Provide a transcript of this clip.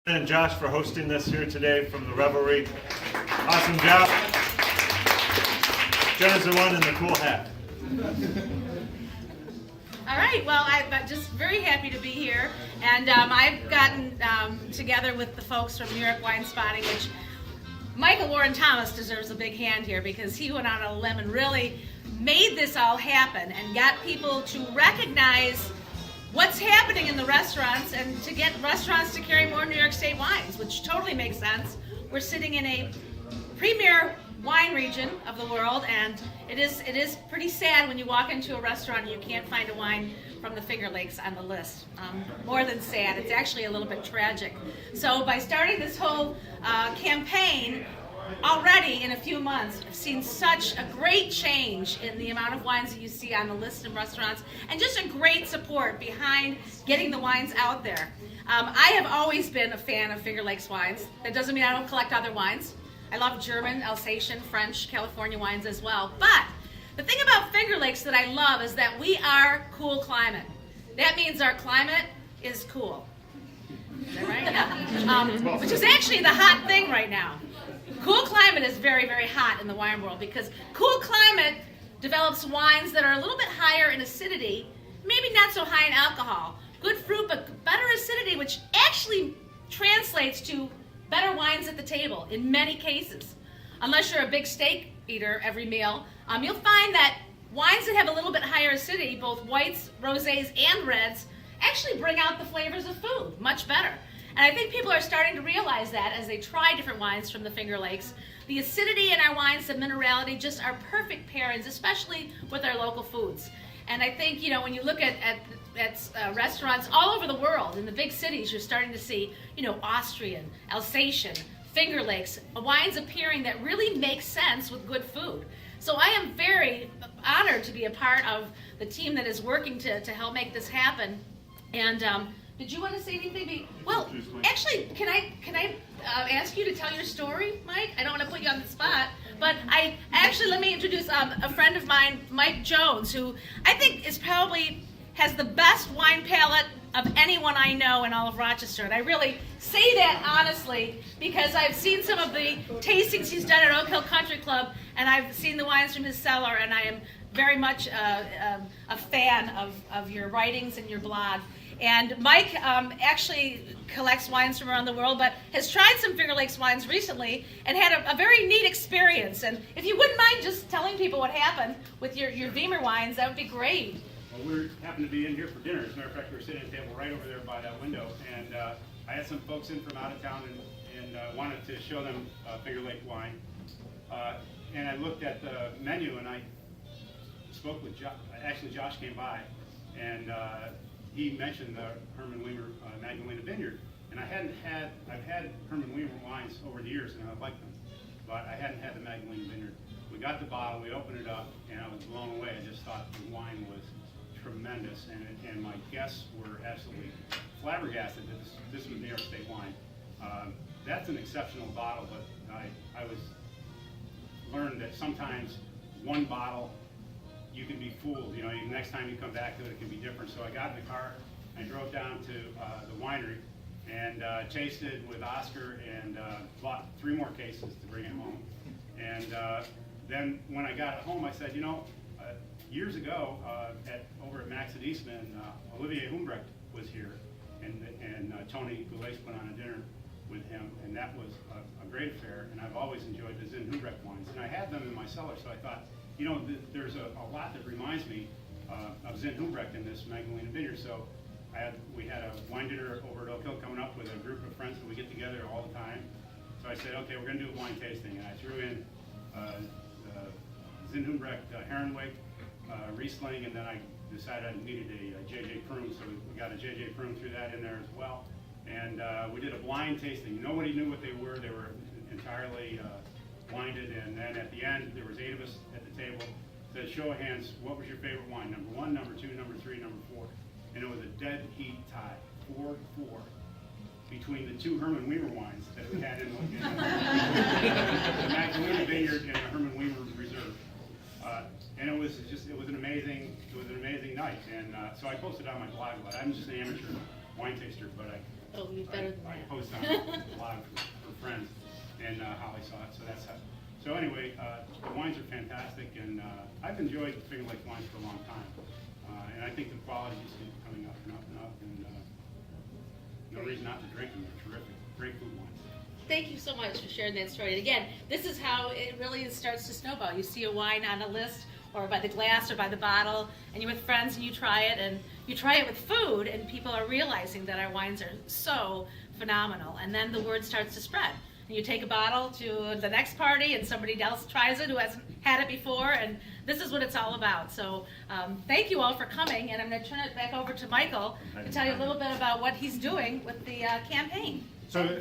And Josh for hosting this here today from the Revelry. Awesome job. Jenna's the one in the cool hat. All right, well, I'm just very happy to be here, and I've gotten together with the folks from New York Wine Spotting, which Michael Warren Thomas deserves a big hand here because he went out on a limb and really made this all happen and got people to recognize what's happening in the restaurants and to get restaurants to carry more New York State wines, which totally makes sense. We're sitting in a premier wine region of the world, and it is pretty sad when you walk into a restaurant and you can't find a wine from the Finger Lakes on the list. More than sad, it's actually a little bit tragic. So by starting this whole campaign, already in a few months, I've seen such a great change in the amount of wines that you see on the list in restaurants, and just a great support behind getting the wines out there. I have always been a fan of Finger Lakes wines. That doesn't mean I don't collect other wines. I love German, Alsatian, French, California wines as well. But the thing about Finger Lakes that I love is that we are cool climate. That means our climate is cool. Is that right? Yeah. Which is actually the hot thing right now. Cool climate is very, very hot in the wine world because cool climate develops wines that are a little bit higher in acidity, maybe not so high in alcohol. Good fruit, but better acidity, which actually translates to better wines at the table in many cases. Unless you're a big steak eater every meal, you'll find that wines that have a little bit higher acidity, both whites, rosés, and reds, actually bring out the flavors of food much better. And I think people are starting to realize that as they try different wines from the Finger Lakes. The acidity in our wines, the minerality, just are perfect pairings, especially with our local foods. And I think, you know, when you look at restaurants all over the world, in the big cities, you're starting to see, you know, Austrian, Alsatian, Finger Lakes, wines appearing that really make sense with good food. So I am very honored to be a part of the team that is working to help make this happen. And did you want to say anything? Well, actually, can I ask you to tell your story, Mike? I don't want to put you on the spot, but let me introduce a friend of mine, Mike Jones, who I think has the best wine palate of anyone I know in all of Rochester. And I really say that honestly because I've seen some of the tastings he's done at Oak Hill Country Club, and I've seen the wines from his cellar, and I am very much a fan of your writings and your blog. And Mike actually collects wines from around the world, but has tried some Finger Lakes wines recently and had a very neat experience. And if you wouldn't mind just telling people what happened with your Weimer wines, that would be great. Well, we happened to be in here for dinner. As a matter of fact, we were sitting at a table right over there by that window, and I had some folks in from out of town and wanted to show them Finger Lake wine. And I looked at the menu and I spoke with Josh. Actually, Josh came by, and he mentioned the Herman Weimer Magdalena Vineyard, and I've had Herman Weimer wines over the years, and I liked them, but I hadn't had the Magdalena Vineyard. We got the bottle, we opened it up, and I was blown away. I just thought the wine was tremendous, and my guests were absolutely flabbergasted that this was New York State wine. That's an exceptional bottle, but I learned that sometimes one bottle you can be fooled. You know, next time you come back to it, it can be different. So I got in the car, I drove down to the winery and tasted with Oscar and bought 3 more cases to bring it home. And then when I got it home, I said, you know, years ago over at Max at Eastman, Olivier Humbrecht was here, and Tony Goulet put on a dinner with him, and that was a great affair. And I've always enjoyed the Zin Humbrecht wines, and I had them in my cellar, so I thought, you know, there's a lot that reminds me of Zin Humbrecht in this Magdalena Vineyard. So we had a wine dinner over at Oak Hill coming up with a group of friends that we get together all the time. So I said, okay, we're going to do a wine tasting, and I threw in Zin Humbrecht Herrenweg, Riesling, and then I decided I needed a J.J. Prune, so we got a J.J. Prune, threw that in there as well. And we did a blind tasting. Nobody knew what they were. They were entirely blinded, and then at the end, there was 8 of us at the table. Said, show of hands, what was your favorite wine? Number 1, number 2, number 3, number 4. And it was a dead heat tie, 4-4, between the 2 Herman Weimer wines that we had in the Magdalena Vineyard and the Herman Weimer Reserve. And it was an amazing night. And so I posted on my blog about it. I'm just an amateur wine taster, but Oh, you're better than I that. post on a lot of her friends, and Holly saw it, so that's how. So anyway, the wines are fantastic, and I've enjoyed Finger Lakes wines for a long time, and I think the quality just keeps coming up and up and up, and no reason not to drink them. They're terrific, great food wines. Thank you so much for sharing that story. And again, this is how it really starts to snowball. You see a wine on a list, or by the glass, or by the bottle, and you're with friends and you try it, and you try it with food, and people are realizing that our wines are so phenomenal. And then the word starts to spread. And you take a bottle to the next party, and somebody else tries it who hasn't had it before, and this is what it's all about. So thank you all for coming, and I'm going to turn it back over to Michael to tell you a little bit about what he's doing with the campaign. So